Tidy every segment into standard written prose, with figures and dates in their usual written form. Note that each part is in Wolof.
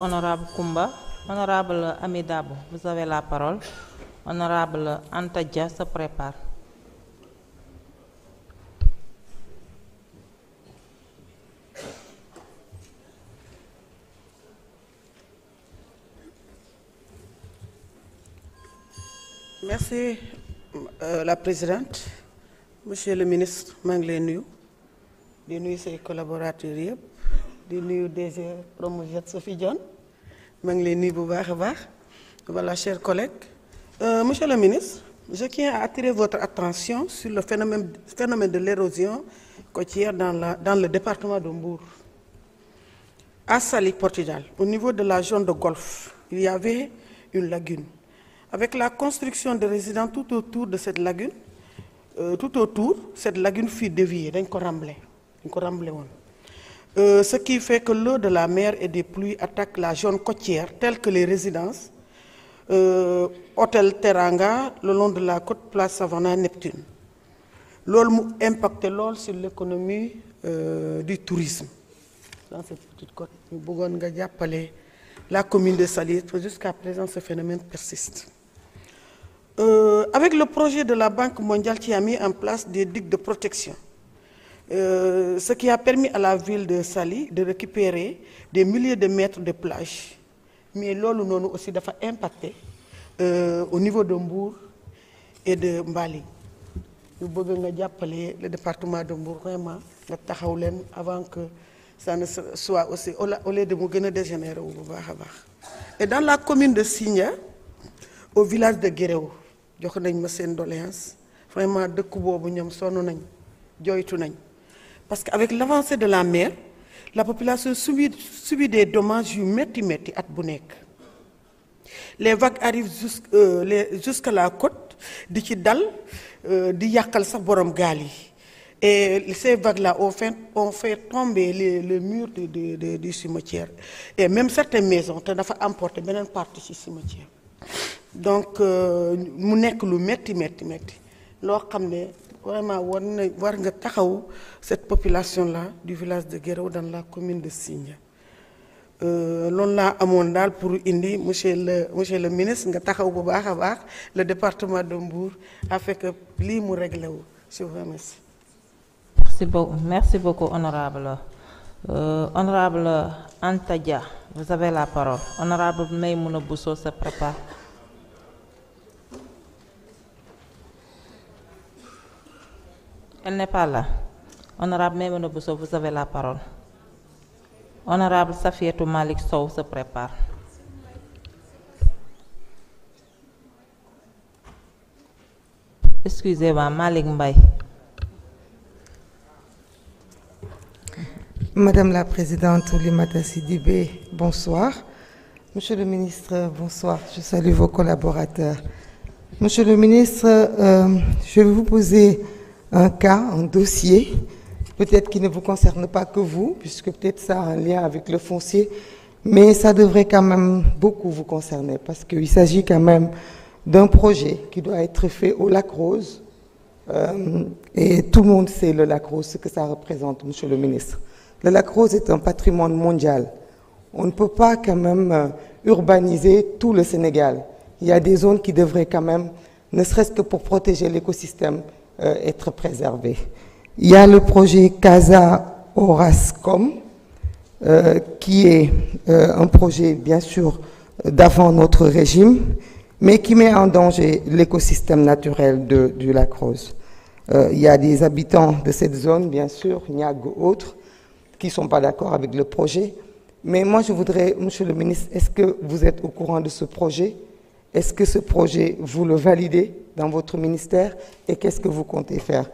Honorable Kumba, Honorable Amidabo, vous avez la parole. Honorable Anta Dia se prépare. Merci, la présidente. Monsieur le ministre, maa ngi lay nuyu di nuyu say collaborateurs yëpp di nuyu DG Promojet Sophie Dione maa ngi lay nuyu bu baax a baax. Voilà, chers collègues. Monsieur le ministre, je tiens à attirer votre attention sur le phénomène de l'érosion côtière dans le département de Mbour. À Saly Portudal, au niveau de la zone de golfe, il y avait une lagune. Avec la construction de résidences tout autour de cette lagune, cette lagune fut déviée, dañ ko remblé woon. Ce qui fait que l'eau de la mer et des pluies attaque la zone côtière telle que les résidences, hôtel Teranga, le long de la côte place Savona Neptune. Loolu mu impacté lool sur l'économie du tourisme dans cette petite côte. Ñu bëggoon nga jàppale la commune de Saly. Jusqu'à présent, ce phénomène persiste. Avec le projet de la Banque mondiale qui a mis en place des digues de protection, ce qui a permis à la ville de Saly de récupérer des milliers de mètres de plage. Mais loolu noonu aussi dafa impacté au niveau de Mbour et de Mbali. Ñu bëgg nga jàppale le département de Mbour vraiment nga taxaw leen avant que ça ne soit aussi au lieu de mu gën a dégénérer wu bu baax a baax. Et dans la commune de Signa, au village de Guéréo, jox nañ ma seen doléance vraiment dëkk boobu ñoom sonn nañ jooytu nañ parce que avec l'avancée de la mer la population subit des dommages yu metti at bu nekk. Les vagues arrivent jusqu'à la côte di ci dal di yàqal sax borom gaal yi et ces vagues là ont fait tomber le mur du cimetière et même certaines maisons te dafa emporter beneen partie ci cimetière. Donc mu nekk lu metti loo xam ne vraiment war nga taxaw cette population là du village de Guéréo dans la commune de Signa. Loolu laa amoon daal pour indi monsieur le ministre nga taxaw bu baax a baax le département de Mbour afin que lii mu réglé wu. Je vous remercie. Merci beaucoup honorable. Honorable Anta Dia, vous avez la parole. Honorable Maïmouna Bousso se prépare. Elle n'est pas là. Honorable Maïmouna Bousso, vous avez la parole. Honorable Safiatou Malik Sow se prépare. Excusez-moi, Malik Mbaye. Madame la Présidente Oulimata Sidibé, bonsoir. Monsieur le Ministre, bonsoir. Je salue vos collaborateurs. Monsieur le Ministre, je vais vous poser un cas, un dossier, peut-être qui ne vous concerne pas que vous, puisque peut-être ça a un lien avec le foncier, mais ça devrait quand même beaucoup vous concerner, parce qu'il s'agit quand même d'un projet qui doit être fait au Lac Rose, et tout le monde sait le Lac Rose, ce que ça représente, Monsieur le Ministre. Le Lac Rose est un patrimoine mondial. On ne peut pas quand même urbaniser tout le Sénégal. Il y a des zones qui devraient quand même, ne serait-ce que pour protéger l'écosystème, être préservées. Il y a le projet Casa Orascom, qui est un projet bien sûr d'avant notre régime, mais qui met en danger l'écosystème naturel du Lac Rose. Il y a des habitants de cette zone, bien sûr, Niag ou autres, qui ne sont pas d'accord avec le projet. Mais moi, je voudrais, Monsieur le Ministre, est-ce que vous êtes au courant de ce projet? Est-ce que ce projet, vous le validez dans votre ministère? Et qu'est-ce que vous comptez faire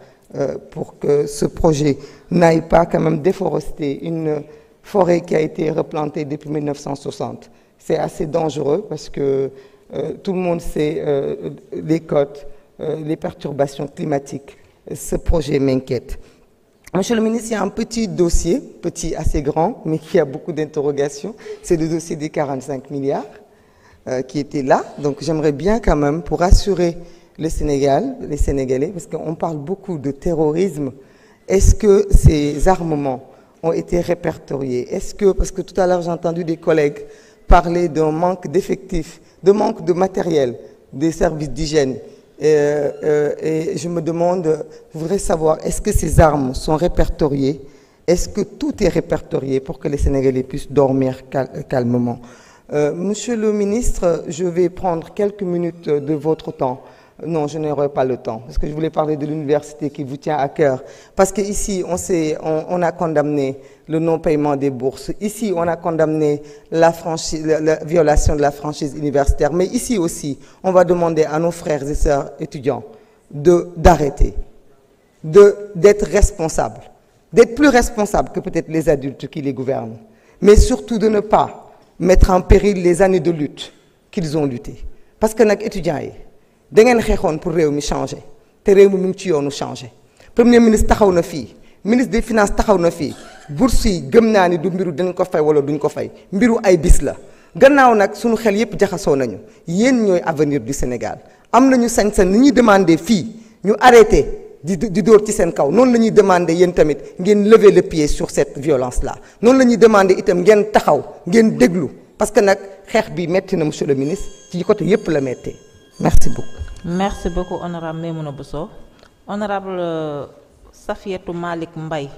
pour que ce projet n'aille pas quand même déforester une forêt qui a été replantée depuis 1960? C'est assez dangereux parce que tout le monde sait les côtes, les perturbations climatiques. Ce projet m'inquiète. Monsieur le ministre, il y a un petit dossier, petit assez grand, mais qui a beaucoup d'interrogations. C'est le dossier des 45 milliards qui était là. Donc j'aimerais bien quand même, pour assurer le Sénégal, les Sénégalais, parce qu'on parle beaucoup de terrorisme, est-ce que ces armements ont été répertoriés? Est-ce que, parce que tout à l'heure j'ai entendu des collègues parler d'un manque d'effectifs, de manque de matériel des services d'hygiène. Et je me demande, je voudrais savoir, est-ce que ces armes sont répertoriées? Est-ce que tout est répertorié pour que les Sénégalais puissent dormir calmement? Monsieur le ministre, je vais prendre quelques minutes de votre temps. Non, je n'aurai pas le temps, parce que je voulais parler de l'université qui vous tient à cœur. Parce qu'ici, on a condamné le non-paiement des bourses. Ici, on a condamné la violation de la franchise universitaire. Mais ici aussi, on va demander à nos frères et sœurs étudiants d'arrêter, d'être responsables, d'être plus responsables que peut-être les adultes qui les gouvernent. Mais surtout de ne pas mettre en péril les années de lutte qu'ils ont lutté. Parce que les étudiants, da ngeen xeexoon pour réew mi changer te réew mi mu ngi ci yoonu changer premier ministre taxaw na fii ministre des finances taxaw na fii bourse yi gëm naa ni du mbiru dañ ko fay wala duñ ko fay mbiru ay bis la gannaaw nag suñu xel yépp jaxasoo nañu yéen ñooy avenir du Sénégal am nañu sañ-sañ ni ñuy demander fii ñu arrêté di dóor ci seen kaw noonu la ñuy demander yéen tamit ngeen lever le pied sur cette violence là noonu la ñuy demander itam ngeen taxaw ngeen déglu parce que nag xeex bi metti na monsieur le ministre ci côté yépp la mettee. Merci beaucoup. Merci beaucoup, honorable Maimouna Bousso. Honorable Safiatou Malik Mbaye.